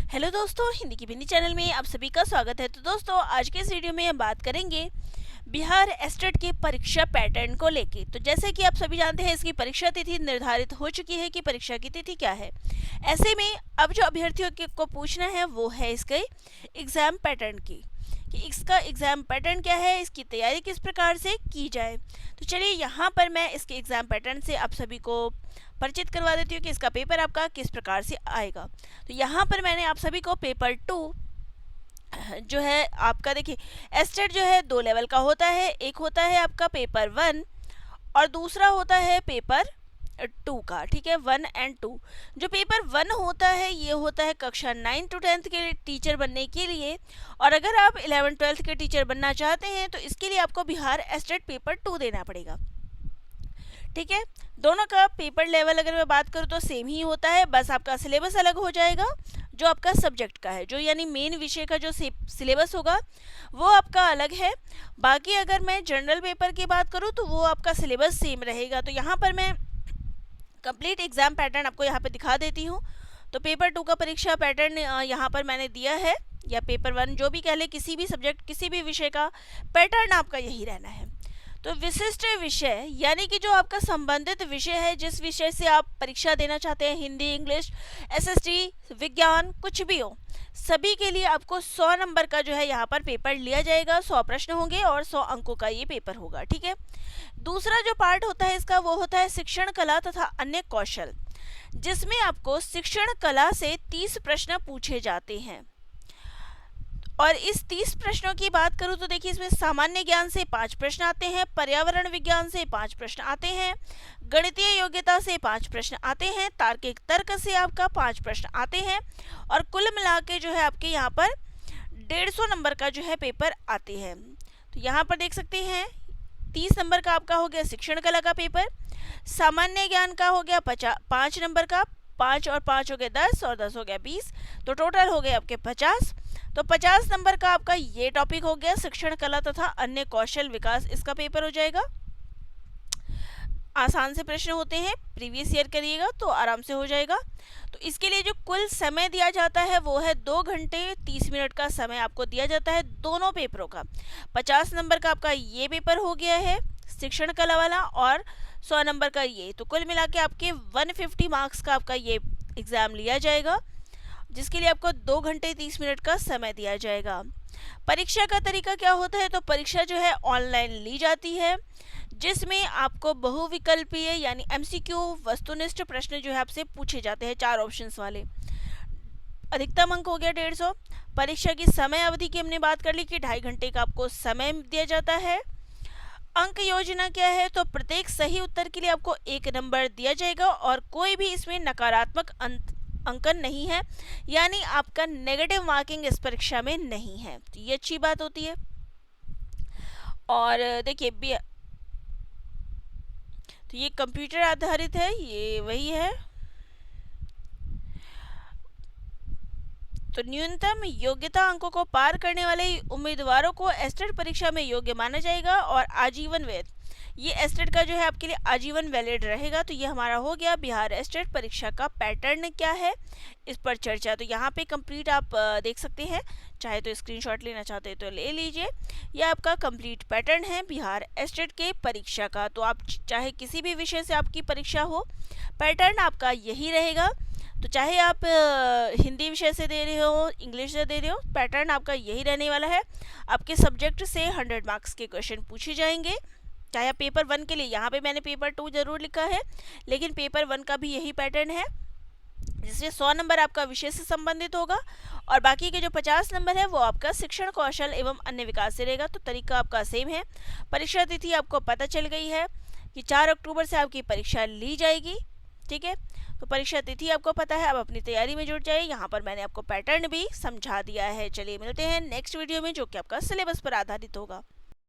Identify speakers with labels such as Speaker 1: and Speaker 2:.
Speaker 1: Hello दोस्तों, हिंदी की बिनी channel में आप सभी का स्वागत है। तो दोस्तों, आज के इस वीडियो में हम बात करेंगे बिहार एस्टेट के परीक्षा पैटर्न को लेके। तो जैसे कि आप सभी जानते हैं, इसकी परीक्षा तिथि निर्धारित हो चुकी है कि परीक्षा की तिथि क्या है। ऐसे में अब जो अभ्यर्थियों को पूछना है वो है इसके एग्जाम पैटर्न की, कि इसका एग्जाम पैटर्न क्या है, इसकी तैयारी किस प्रकार से की जाए। तो चलिए यहाँ पर मैं इसके एग्जाम पैटर्न से आप सभी को परिचित करवा देती हूँ कि इसका पेपर आपका किस प्रकार से आएगा। तो यहाँ पर मैंने आप सभी को पेपर 2 जो है आपका, देखिए एस्टेट जो है 2 लेवल का होता है। एक होता है आपका पेपर 1 और दूसरा होता है पेपर 2 का, ठीक है, 1 और 2। जो पेपर 1 होता है ये होता है कक्षा 9 to 10 के टीचर बनने के लिए, और अगर आप 11-12 के टीचर बनना चाहते हैं तो इसके लिए आपको बिहार एस्टेट पेपर 2 देना पड़ेगा, ठीक है। दोनों का पेपर लेवल अगर मैं बात करूँ तो सेम ही होता है, बस आपका सिलेबस अलग हो जाएगा जो आपका सब्जेक्ट का है, जो यानी मेन विषय का जो सिलेबस होगा वो आपका अलग है। बाकी अगर मैं जनरल पेपर की बात करूँ तो वो आपका सिलेबस सेम रहेगा। तो यहाँ पर मैं कंप्लीट एग्जाम पैटर्न आपको यहाँ पे दिखा देती हूँ। तो पेपर 2 का परीक्षा पैटर्न यहाँ पर मैंने दिया है, या पेपर 1 जो भी कह ले, किसी भी सब्जेक्ट किसी भी विषय का पैटर्न आपका यही रहना है। तो विशिष्ट विषय यानी कि जो आपका संबंधित विषय है, जिस विषय से आप परीक्षा देना चाहते हैं, हिंदी, इंग्लिश, एसएसटी, विज्ञान, कुछ भी हो, सभी के लिए आपको 100 नंबर का जो है यहाँ पर पेपर लिया जाएगा। 100 प्रश्न होंगे और 100 अंकों का ये पेपर होगा, ठीक है। दूसरा जो पार्ट होता है इसका वो होता है शिक्षण कला तथा अन्य कौशल, जिसमें आपको शिक्षण कला से 30 प्रश्न पूछे जाते हैं। और इस 30 प्रश्नों की बात करूं तो देखिए, इसमें सामान्य ज्ञान से 5 प्रश्न आते हैं, पर्यावरण विज्ञान से 5 प्रश्न आते हैं, गणितीय योग्यता से 5 प्रश्न आते हैं, तार्किक तर्क से आपका 5 प्रश्न आते हैं, और कुल मिला के जो है आपके यहाँ पर 150 नंबर का जो है पेपर आते हैं। तो यहाँ पर देख सकते हैं 30 नंबर का आपका हो गया शिक्षण कला का पेपर, सामान्य ज्ञान का हो गया 5 नंबर का, 5 और 5 हो गए 10 और 10 हो गया 20, तो टोटल हो गए आपके 50। तो 50 नंबर का आपका ये टॉपिक हो गया शिक्षण कला तथा अन्य कौशल विकास, इसका पेपर हो जाएगा। आसान से प्रश्न होते हैं, प्रीवियस ईयर करिएगा तो आराम से हो जाएगा। तो इसके लिए जो कुल समय दिया जाता है वो है 2 घंटे 30 मिनट का समय आपको दिया जाता है दोनों पेपरों का। 50 नंबर का आपका ये पेपर हो गया है शिक्षण कला वाला, और 100 नंबर का ये, तो कुल मिला के आपके 150 मार्क्स का आपका ये एग्ज़ाम लिया जाएगा, जिसके लिए आपको 2 घंटे 30 मिनट का समय दिया जाएगा। परीक्षा का तरीका क्या होता है, तो परीक्षा जो है ऑनलाइन ली जाती है, जिसमें आपको बहुविकल्पीय यानी एमसीक्यू वस्तुनिष्ठ प्रश्न जो है आपसे पूछे जाते हैं, 4 ऑप्शंस वाले। अधिकतम अंक हो गया 150। परीक्षा की समय अवधि की हमने बात कर ली कि 2.5 घंटे का आपको समय दिया जाता है। अंक योजना क्या है, तो प्रत्येक सही उत्तर के लिए आपको 1 नंबर दिया जाएगा, और कोई भी इसमें नकारात्मक अंकन नहीं है, यानी आपका नेगेटिव मार्किंग इस परीक्षा में नहीं है। तो ये अच्छी बात होती है। और देखिए, तो ये कंप्यूटर आधारित है, ये वही है। तो न्यूनतम योग्यता अंकों को पार करने वाले उम्मीदवारों को एस्टेट परीक्षा में योग्य माना जाएगा, और आजीवन वैध, ये एस्टेट का जो है आपके लिए आजीवन वैलिड रहेगा। तो ये हमारा हो गया बिहार एस्टेट परीक्षा का पैटर्न क्या है, इस पर चर्चा। तो यहाँ पे कंप्लीट आप देख सकते हैं, चाहे तो स्क्रीनशॉट लेना चाहते हैं तो ले लीजिए। ये आपका कंप्लीट पैटर्न है बिहार एस्टेट के परीक्षा का। तो आप चाहे किसी भी विषय से आपकी परीक्षा हो, पैटर्न आपका यही रहेगा। तो चाहे आप हिंदी विषय से दे रहे हो, इंग्लिश से दे रहे हो, पैटर्न आपका यही रहने वाला है। आपके सब्जेक्ट से 100 मार्क्स के क्वेश्चन पूछे जाएंगे। चाहे आप पेपर 1 के लिए, यहाँ पे मैंने पेपर 2 जरूर लिखा है, लेकिन पेपर 1 का भी यही पैटर्न है, जिसमें 100 नंबर आपका विषय से संबंधित होगा, और बाकी के जो 50 नंबर है वो आपका शिक्षण कौशल एवं अन्य विकास से रहेगा। तो तरीका आपका सेम है। परीक्षा तिथि आपको पता चल गई है कि 4 अक्टूबर से आपकी परीक्षा ली जाएगी, ठीक है। तो परीक्षा तिथि आपको पता है, अब अपनी तैयारी में जुट जाइए। यहाँ पर मैंने आपको पैटर्न भी समझा दिया है। चलिए मिलते हैं नेक्स्ट वीडियो में, जो कि आपका सिलेबस पर आधारित होगा।